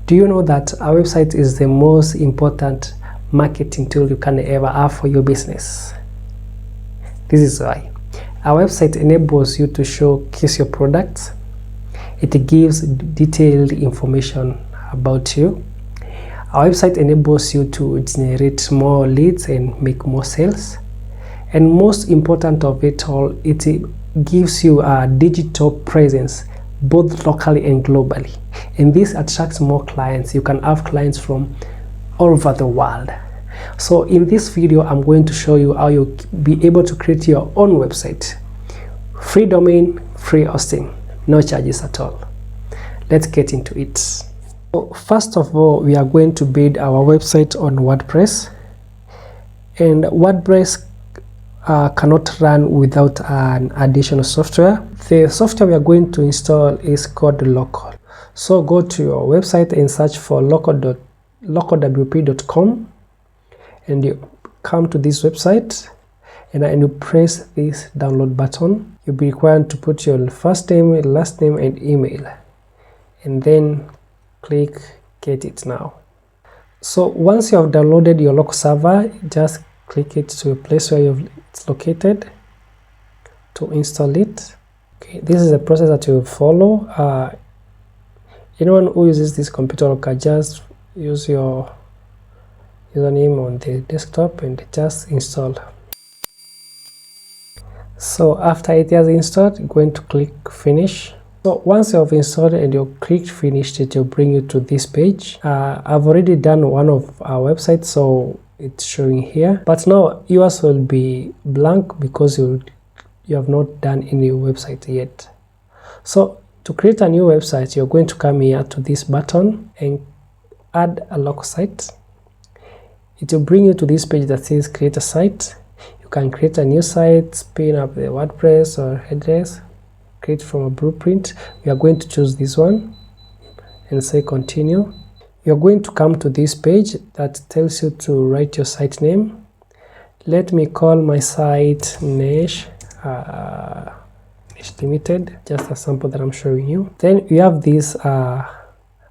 Do you know that a website is the most important marketing tool you can ever have for your business? This is why. A website enables you to showcase your products. It gives detailed information about you. A website enables you to generate more leads and make more sales. And most important of it all, it gives you a digital presence both locally and globally. And this attracts more clients. You can have clients from all over the world. So in this video, I'm going to show you how you'll be able to create your own website. Free domain, free hosting, no charges at all. Let's get into it. So first of all, we are going to build our website on WordPress. And WordPress cannot run without an additional software. The software we are going to install is called Local. So go to your website and search for localwp.com, and you come to this website and you press this download button. You'll be required to put your first name, last name and email, and then click get it now. So once you have downloaded your local server, just click it to a place where it's located to install it. Okay, this is the process that you follow. Anyone who uses this computer can just use your username on the desktop and just install. So after it has installed, you're going to click finish. So once you have installed and you click finish, it will bring you to this page. I've already done one of our websites, so it's showing here, but now yours will be blank because you have not done any website yet. So to create a new website, you're going to come here to this button and add a local site. It will bring you to this page that says create a site. You can create a new site, spin up the WordPress or headers, create from a blueprint. We are going to choose this one and say continue. You're going to come to this page that tells you to write your site name. Let me call my site Niche Limited, just a sample that I'm showing you. Then you have these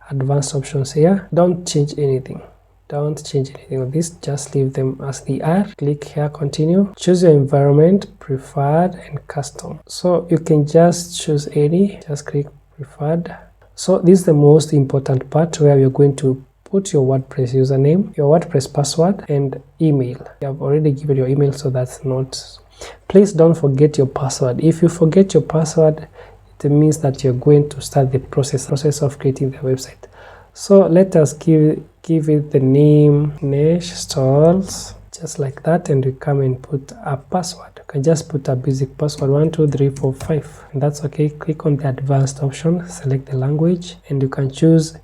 advanced options here. Don't change anything. Don't change anything of this, just leave them as they are. Click here, continue. Choose your environment, preferred and custom. So you can just choose any, just click preferred. So this is the most important part where you're going to put your WordPress username, your WordPress password and email. You have already given your email, so that's not. Please don't forget your password. If you forget your password, it means that you're going to start the process of creating the website. So let us give it the name Niche Stalls, just like that, and we come and put a password. You can just put a basic password 12345, and that's okay. Click on the advanced option, select the language, and you can choose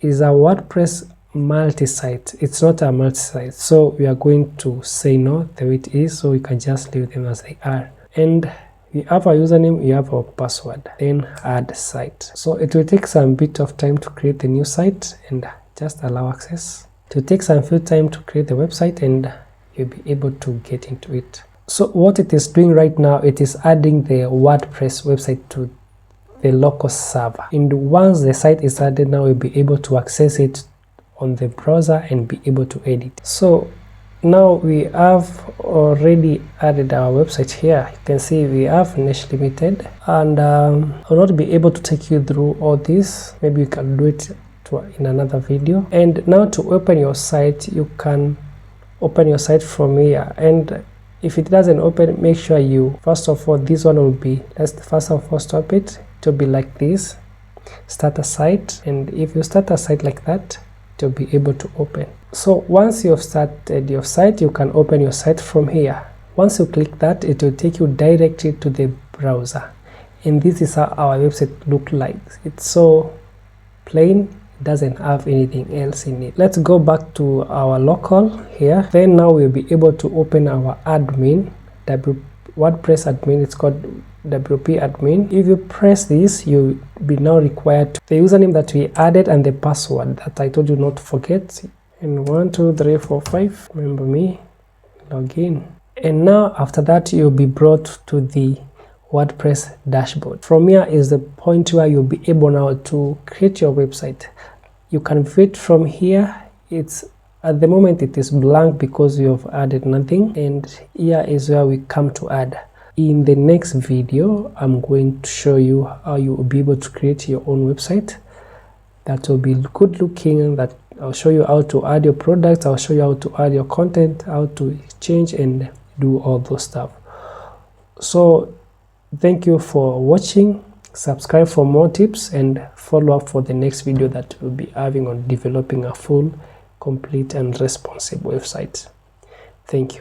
is a WordPress multi-site. It's not a multi-site, so we are going to say no the way it is, so we can just leave them as they are. And we have our username, we have our password, then add site. So it will take some bit of time to create the new site and just allow access. It will take some few time to create the website and you'll be able to get into it. So what it is doing right now, it is adding the WordPress website to the local server. And once the site is added, now we'll be able to access it on the browser and be able to edit. So now we have already added our website here. You can see we have Niche Limited, and I'll not be able to take you through all this. Maybe you can do it in another video. And now to open your site, you can open your site from here, and if it doesn't open, make sure you first of all, this one will be, let's first of all stop it. It will be like this, start a site, and if you start a site like that, it will be able to open. So once you have started your site, you can open your site from here. Once you click that, it will take you directly to the browser, and this is how our website look like. It's so plain, it doesn't have anything else in it. Let's go back to our local here. Then now we'll be able to open our admin, WordPress admin. It's called WP admin. If you press this, you'll be now required the username that we added and the password that I told you not to forget. And 12345, remember me, log in. And now after that, you'll be brought to the WordPress dashboard. From here is the point where you'll be able now to create your website. You can view it from here. It's at the moment it is blank because we have added nothing, and here is where we come to add. In the next video, I'm going to show you how you will be able to create your own website that will be good looking, that I'll show you how to add your products, I'll show you how to add your content, how to change and do all those stuff. So thank you for watching. Subscribe for more tips and follow up for the next video that we'll be having on developing a full, complete and responsive website. Thank you.